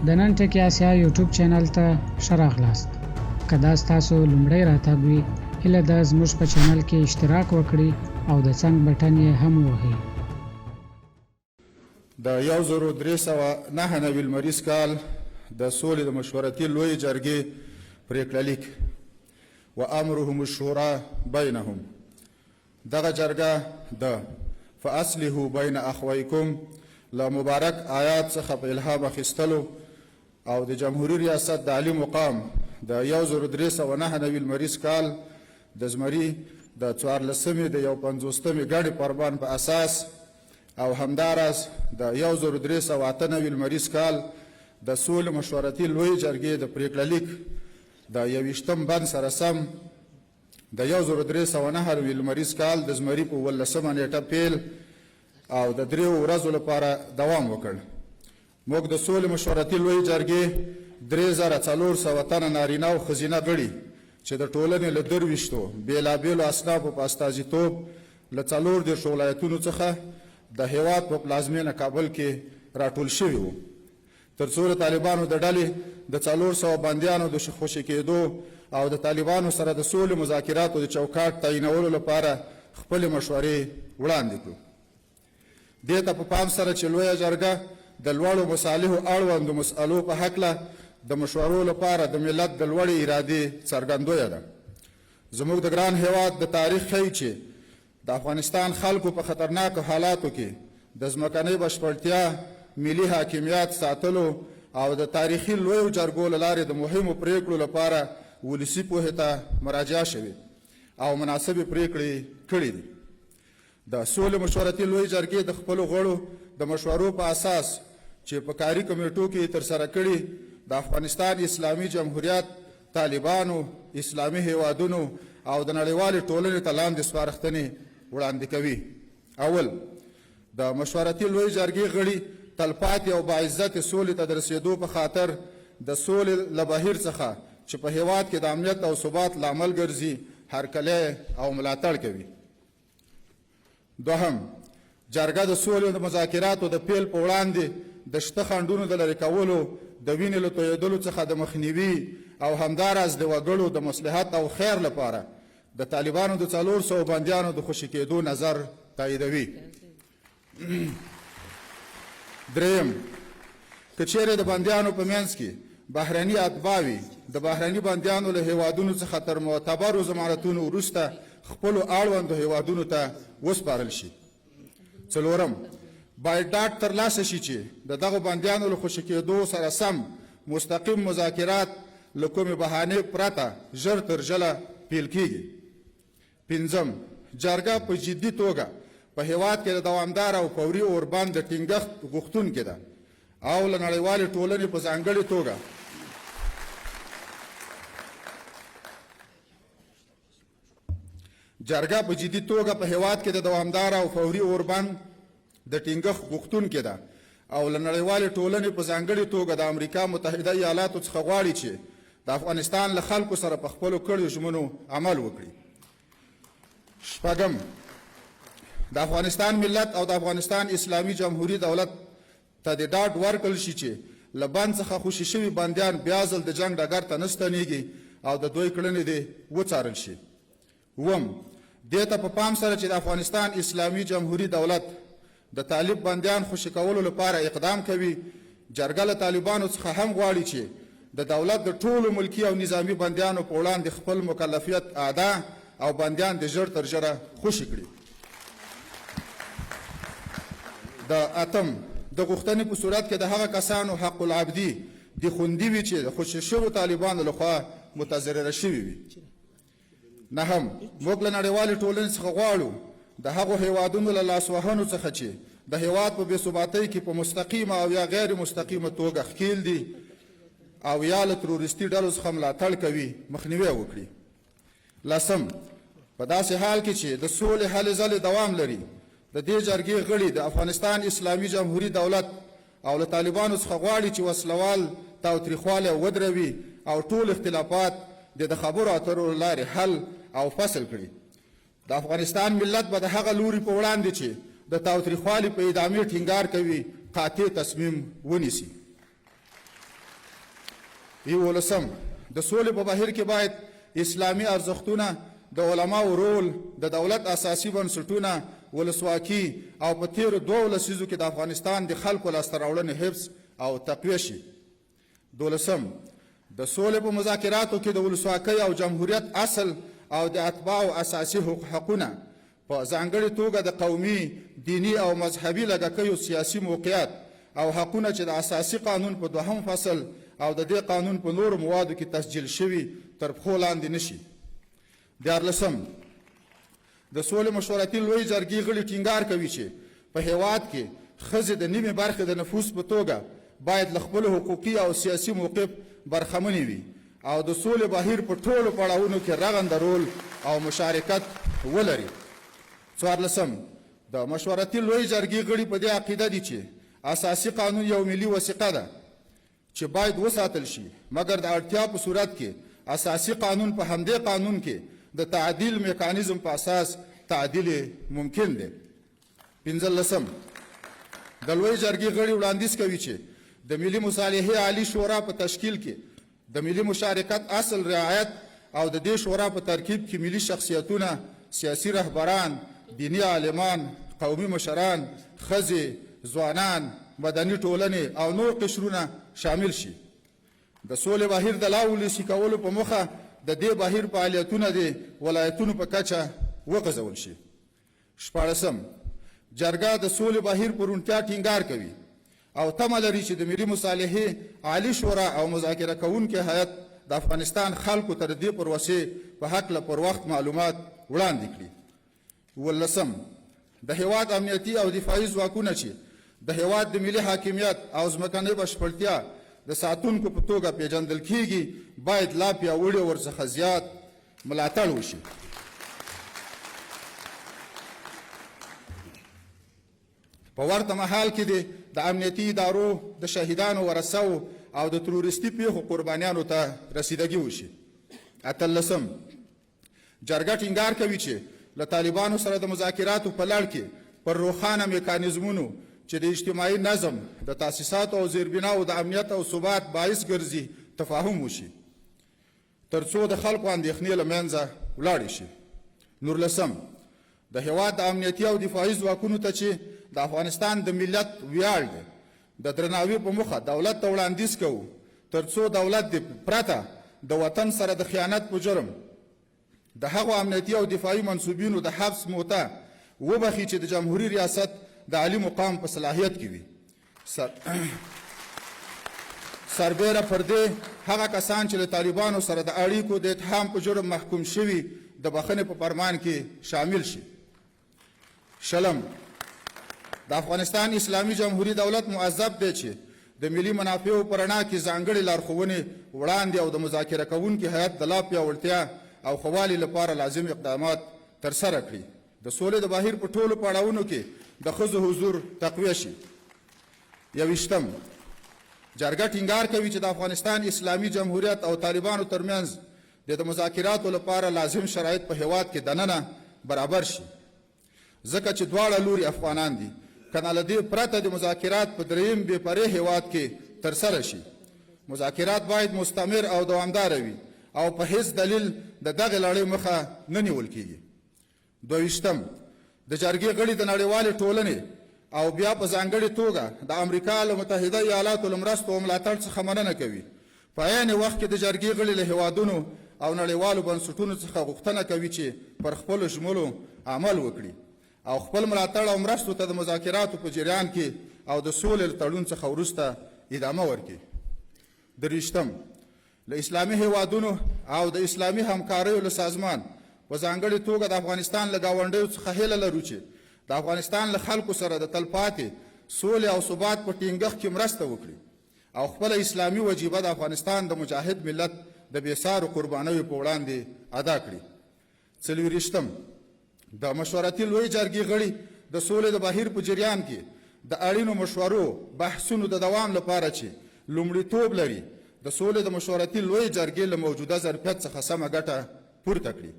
د nunn.asia یوټیوب چینل ته ښه راغلاست. که دا ستاسو لومړی راتګ وي، هیله ده زموږ په چینل کې اشتراک وکړئ او د څنګ بټن یې هم ووهئ. د 1399 لمریز کال د سولې د مشورتې لویې جرګې پریکړه لیک و امرهم الشورى بینهم. دغه جرګه د فاصلحوا بین اخویکم له مبارک آیات څخه په الهام اخیستلو او د جمهوریت ریاست د عالی مقام د 1399 لمریز کال د زمري د 14مې د 150مې ګډې فرمان په اساس او همداراز د 1398 لمریز کال د سولې مشورتې لویې جرګې د پریکړه لیک د 21 بند سره سم د 1399 لمریز کال د زمري په 18مه نیټه پیل او د 3 ورځو لپاره دوام وکړ. موږ د سولې مشورتې لویې جرګې 3400 تنه نارینه او ښځینه غړي چې د ټولنې له 23 بېلابېلو اصنافو په استازیتوب له 14 ولایتونو څخه د هیواد په پلازمینه کابل کې راټول شوي وو، تر څو د طالبانو د ډلې د 400 بندیانو د خوشي کېدو او د طالبانو سره د سولې مذاکراتو د چوکاټ تعینولو لپاره خپلې مشورې وړاندې کړو. دې ته په پام سره چې لویه جرګه د لوړو مصالحو اړوند مسألو په هکله د مشورو لپاره د ملت د لوړې ارادې څرګندویه ده. زموږ د ګران هیواد د تاریخ ښیي چې د افغانستان خلکو په خطرناکو حالاتو کې د ځمکنۍ بشپړتیا، ملي حاکمیت ساتلو او د تاریخي لویو جرګو له لارې د مهمو پریکړو لپاره ولسي پوهې ته مراجعه شوې او مناسبې پریکړې کړې دي. د سولې مشورتې لویې جرګې د خپلو غړو د مشورو په اساس چې په کاري کمیټو کې ترسره کړي د افغانستان اسلامي جمهوریت، طالبانو، اسلامي هیوادونو او د نړیوالې ټولنې ته لاندې سپارښتنې وړاندې کوي. اول، د مشورتې لویې جرګې غړي تلپاتې او باعزته سولې ته د رسېدو په خاطر د سولې له بهیر څخه چې په هیواد کې د امنیت او ثبات لامل ګرځي هرکلی او ملاتړ کوي. دوهم، جرګه د سولې د مذاکراتو د پیل په وړاندې د شته خنډونو د لرې کولو، د وینې له تویېدلو څخه د مخنیوي او همداراز د وګړو د مصلحت او خیر لپاره د طالبانو د 400 بندیانو د خوشي کېدو نظر تاییدوي. دریم، که چیرې د بندیانو په منځ کې بهرني اتباع وي، د بهرني بندیانو له هیوادونو څخه تر معتبرو ضمانتونو وروسته خپلو اړوندو هیوادونو ته وسپارل شي. څلورم، باید ډاډ ترلاسه شي چې د دغو بندیانو له خوشي کېدو سره سم مستقیم مذاکرات له کومې بهانې پرته ژر تر ژره پیل کیږي. پنځم، جرګه په جدي توګه په هیواد کې د دوامدار او فوري اوربند د ټینګښت غوښتونکې ده او له نړیوالې ټولنې په ځانګړې توګه جرګه په جدي توګه په هیواد کې د دوامدار او فوري اوربند د ټینګښت غوښتونکې ده او له نړیوالې ټولنې په ځانګړې توګه د امریکا متحده ایالاتو څخه غواړي چې د افغانستان له خلکو سره په خپلو کړیو ژمنو عمل وکړي. شپږم، د افغانستان ملت او د افغانستان اسلامي جمهوریت دولت ته د ډاډ ورکړل شي چې له بند څخه خوشي شوي بندیان بیا ځل د جنګ ډګر ته نه ستنېږي او د دوی کړنې دې وڅارل شي. اووم، دې ته په پام سره چې د افغانستان اسلامي جمهوریت دولت د طالب بندیان خوشي کولو لپاره اقدام کوي، جرګه له طالبانو څخه هم غواړي چې د دولت د ټولو ملکي او نظامي بندیانو په وړاندې خپل مکلفیت ادا او بندیان د ژر تر ژره خوشي کړي. د اتم، د غوښتنې په صورت کې د هغه کسانو حق العبدي د خوندي وي چې د خوشي شوو طالبانو لخوا متضرره شوي وي. نهم، موږ له نړیوالې ټولنې څخه غواړو د هغو هیوادونو له لاسوهنو څخه چې د هیواد په بېثباتۍ کې په مستقیمه او یا غیر مستقیمه توګه ښکیل دي او یا له تروریستي ډلو څخه ملاتړ کوي مخنیوی وکړي. لسم، په داسې حال کې چې د سولې هلې ځلې دوام لري، د دې جرګې غړي د افغانستان اسلامي جمهوریت دولت او له طالبانو څخه غواړي چې وسلوال تاوتریخوالی ودروي او ټول اختلافات د خبرو اترو له لارې حل او فصل کړي. د افغانستان ملت به د هغه لوري په وړاندې چې د تاوتریخوالي په ادامې ټینګار کوي قاطع تصمیم ونیسي. 11 د سولې په بهیر کې باید اسلامي ارزښتونه د علماو رول د دولت اساسي بنسټونه ولسواکي او په تیرو 2 لسیزو کې د افغانستان د خلکو لاسته راوړنې حفظ او تقویه شي 12 د سولې په مذاکراتو کې د ولسواکۍ او جمهوریت اصل او د اتباعو اساسي حقونه په ځانګړې توګه د قومي دینی او مذهبي لږکیو سیاسي موقعیت او حقونه چې د اساسي قانون په 2 فصل او د دې قانون په نورو موادو کې تسجیل شوي تر پښو لاندې نشي 14 د سولې مشورتي لویې جرګې غړي ټینګار کوي چې په هیواد کې ښځې د نیمې برخې د نفوس په توګه باید له خپلو حقوقي او سیاسي موقف برخمنې وي او د سولې بهیر په ټولو پړاوونو کې رغنده رول او مشارکت ولري 14 د مشورتي لویې جرګې غړي په دې عقیده دي چې اساسي قانون یو ملي وثیقه ده چې باید وساتل شي مګر د اړتیا په صورت کې اساسي قانون په همدې قانون کې د تعدیل میکانیزم په اساس تعدیل ممکن دی 15 د لویې جرګې غړي وړاندیز کوي چې د ملي مصالحې عالی شورا په تشکیل کې د ملي مشارکت اصل رعایت او د دې شورا په ترکیب کې ملي شخصیتونه سیاسي رهبران دینی عالمان قومي مشران ښځې ځوانان مدني ټولنې او نور قشرونه شامل شي د سولې بهیر د لا ولسي کولو په موخه د دې بهیر فعالیتونه د ولایتونو په کچه وغځول شي 14 جرګه د سولې بهیر پر روڼتیا ټینګار کوي او تمه لري چې د ملي مصالحې عالی شورا او مذاکره کوونکي هیئت د افغانستان خلکو ته د دې پروسې په هکله پر وخت معلومات وړاندې کړي 15 د هیواد امنیتي او دفاعي ځواکونه چې د هیواد د ملي حاکمیت او ځمکنۍ بشپړتیا د ساتونکو په توګه پیژندل کیږي باید لا پیاوړي ورڅخه زیات ملاتړ وشي په ورته مهال کې د امنیتي ادارو د شهیدانو ورثو او د تروریستي پیښو قربانیانو ته رسیدګي وشي 18 جرګه ټینګار کوي چې له طالبانو سره د مذاکراتو په لړ کې پر روښانه میکانیزمونو چې د اجتماعي نظم د تاسیساتو او زیربناو د امنیت او ثبات باعث ګرځي تفاهم وشي تر څو د خلکو اندېښنې له منځه ولاړې شي 19 د هیواد د امنیتي او دفاعي ځواکونو ته چې د افغانستان د ملت ویاړ دی د درناوي په موخه دولت ته وړاندیز کوو تر څو دولت د پرته د وطن سره د خیانت په جرم د هغو امنیتي او دفاعي منصوبینو د حبس موته وبخي چې د جمهوریت ریاست د عالی مقام په صلاحیت کې وي سربیره پر دې هغه کسان چې له طالبانو سره د اړیکو د اتهام په جرم محکوم شوي د بخښنې په فرمان کې شامل شي شلم د افغانستان اسلامي جمهوریت دولت معذب دی چې د ملي منافعو په رڼا کې ځانګړې لارښوونې وړاندې او د مذاکره کوونکي هیئت د لا پیاوړتیا او ښه والي لپاره لازم اقدامات ترسره کړي د سولې د بهیر په ټولو پړاوونو کې د ښځو حضور تقویه شي 21 جرګه ټینګار کوي چې د افغانستان اسلامي جمهوریت او طالبانو ترمنځ د مذاکراتو لپاره لازم شرایط په هیواد کې دننه برابر شي ځکه چې دواړه لوري افغانان دي کنه له دې پرته د مذاکرات په دریم بې پرې هیواد کې ترسره شي مذاکرات باید مستمر او دوامداره وي او په هیڅ دلیل د دغه لړۍ مخه نه نیول کیږي 22 د جرګې غړي د نړیوالې ټولنې او بیا په ځانګړې توګه د امریکا له متحده ایالاتو له مرستو او ملاتړ څخه مننه کوي په عین وخت کې د جرګې غړي له هیوادونو او نړیوالو بنسټونو څخه غوښتنه کوي چې پر خپلو ژمنو عمل وکړي او خپل ملاتړ او مرستو ته د مذاکراتو په جریان کې او د سولې له تړون څخه وروسته ادامه ورکړي 23 له اسلامي هیوادونو او د اسلامي همکاریو له سازمان په ځانګړې توګه د افغانستان له ګاونډیو څخه هیله لرو چې د افغانستان له خلکو سره د تلپاتې سولې او ثبات په ټینګښت کې مرسته وکړي او خپله اسلامي وجیبه د افغانستان د مجاهد ملت د بېسارو قربانیو په وړاندې ادا کړي 24 د مشورتي لویې جرګې غړي د سولې د بهیر په جریان کې د اړینو مشورو بحثونو د دوام لپاره چې لومړیتوب لري د سولې د مشورتي لویې جرګې له موجوده ظرفیت څخه سمه ګټه پورته کړي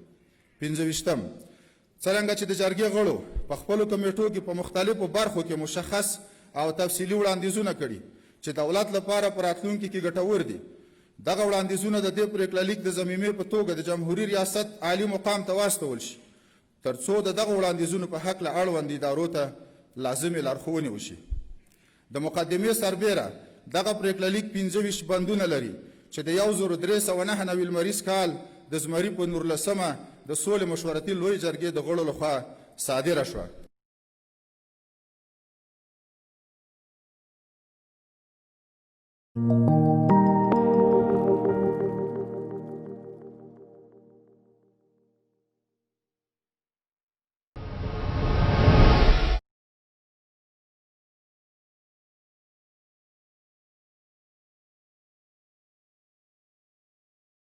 25 څرنګه چې د جرګې غړو په خپلو کمیټو کې په مختلفو برخو کې مشخص او تفصیلي وړاندیزونه کړي چې دولت لپاره په راتلونکي کې ګټور دي دغه وړاندیزونه د دې پریکړه لیک د ضمیمې په توګه د جمهوري ریاست عالي مقام ته واستول شي تر څو د دغه وړاندیزونو په هکله اړوند ادارو ته لازمې لارښوونې وشي. د مقدمې سربیره دغه پریکړه لیک 25 بندونه لري چې د 1399 لمریز کال د زمري په 19مه د سولې مشورتې لویې جرګې د غړو لخوا صادره شوه.